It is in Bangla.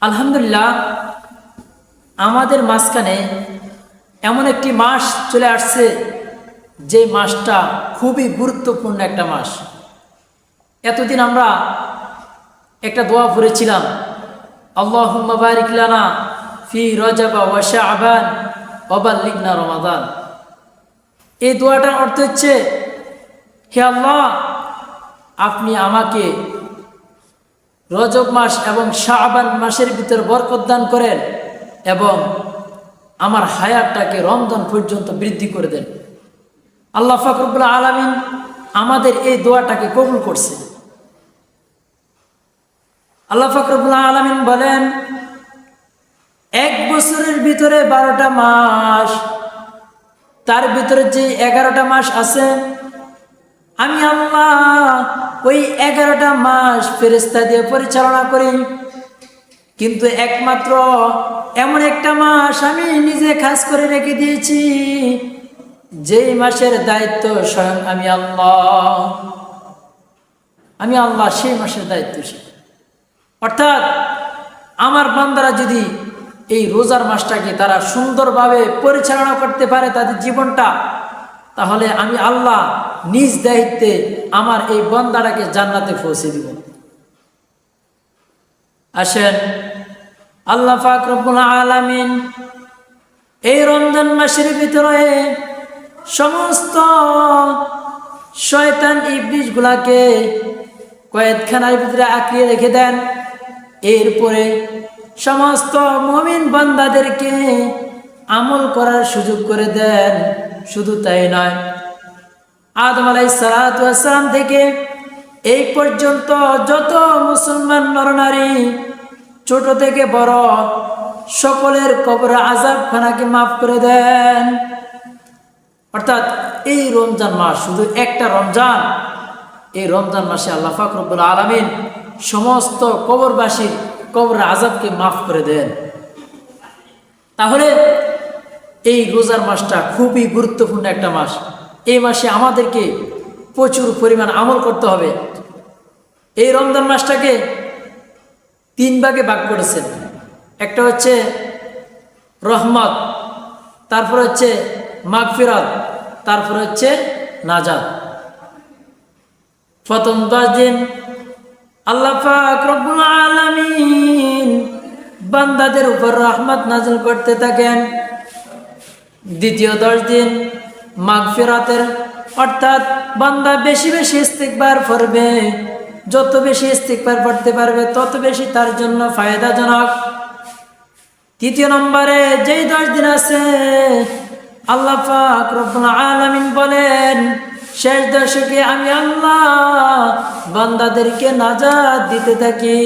আলহামদুলিল্লাহ, আমাদের মাঝখানে এমন একটি মাস চলে আসছে যে মাসটা খুবই গুরুত্বপূর্ণ একটা মাস। এতদিন আমরা একটা দোয়া পড়েছিলাম, আল্লাহুম্মা বারিক লানা ফি রজব ওয়া শাবান ওয়া বাল্লিগনা রমাদান। এই দোয়াটার অর্থ হচ্ছে, হে আল্লাহ, আপনি আমাকে রজব মাস এবং শাবান মাসের ভিতর বরকত দান করেন এবং আমার হায়াতটাকে রমজান পর্যন্ত বৃদ্ধি করে দেন। আল্লাহ পাক রব্বুল আলামিন আমাদের এই দোয়াটাকে কবুল করছে। আল্লাহ পাক রব্বুল আলামিন বলেন, এক বছরের ভিতরে 12টা মাস, তার ভিতরে যে 11টা মাস আছে, আমি আল্লাহ ওই 11টা মাস ফেরেশতা দিয়ে পরিচালনা করি। কিন্তু একমাত্র এমন একটা মাস আমি নিজে খাস করে রেখে দিয়েছি, যেই মাসের দায়িত্ব স্বয়ং আমি আল্লাহ সেই মাসের দায়িত্বশীল। অর্থাৎ আমার বান্দারা যদি এই রোজার মাসটাকে তারা সুন্দরভাবে পরিচালনা করতে পারে তাদের জীবনটা, তাহলে আমি আল্লাহ নিজ দায়িত্বে আমার এই বান্দাটাকে জান্নাতে পৌঁছে দিব। আসেন, আল্লাহ পাক রব্বুল আলামিন এই রমজান মাসের ভিতরে সমস্ত শয়তান ইবলিস গুলাকে কয়েদখানার ভিতরে আঁকড়িয়ে রেখে দেন। এরপরে সমস্ত মুমিন বান্দাদেরকে আমল করার সুযোগ করে দেন। শুধু তাই নয়, আদম আলাইহিস সালাতু ওয়াস সালাম থেকে এই পর্যন্ত যত মুসলমান নরনারী, ছোট থেকে বড়, সকলের কবর আযাবখানাকে মাফ করে দেন। অর্থাৎ এই রমজান মাস শুধু একটা রমজান, এই রমজান মাসে আল্লাহ পাক রব্বুল আলামিন সমস্ত কবরবাসীর কবর আযাবকে মাফ করে দেন। তাহলে এই রোজার মাসটা খুবই গুরুত্বপূর্ণ একটা মাস। এই মাসে আমাদেরকে প্রচুর পরিমাণ আমল করতে হবে। এই রমজান মাসটাকে 3 ভাগে ভাগ করেছেন। একটা হচ্ছে রহমত, তারপর হচ্ছে মাগফিরাত, তারপর হচ্ছে নাজাত। প্রথম 10 দিন আল্লাহ পাক রব্বুল আলামিন বান্দাদের উপর রহমত নাযিল করতে থাকেন। দ্বিতীয় 10 দিন মাগফিরাতের, অর্থাৎ বান্দা বেশি বেশি ইস্তিগফার করবে, যত বেশি ইস্তিগফার করতে পারবে তত বেশি তার জন্য ফায়দাজনক। তৃতীয় নম্বরে যেই 10 দিন আছে, আল্লাহ পাক রব্বুল আলামিন বলেন, শেষ দশকে আমি আল্লাহ বান্দাদেরকে নাজাত দিতে থাকি।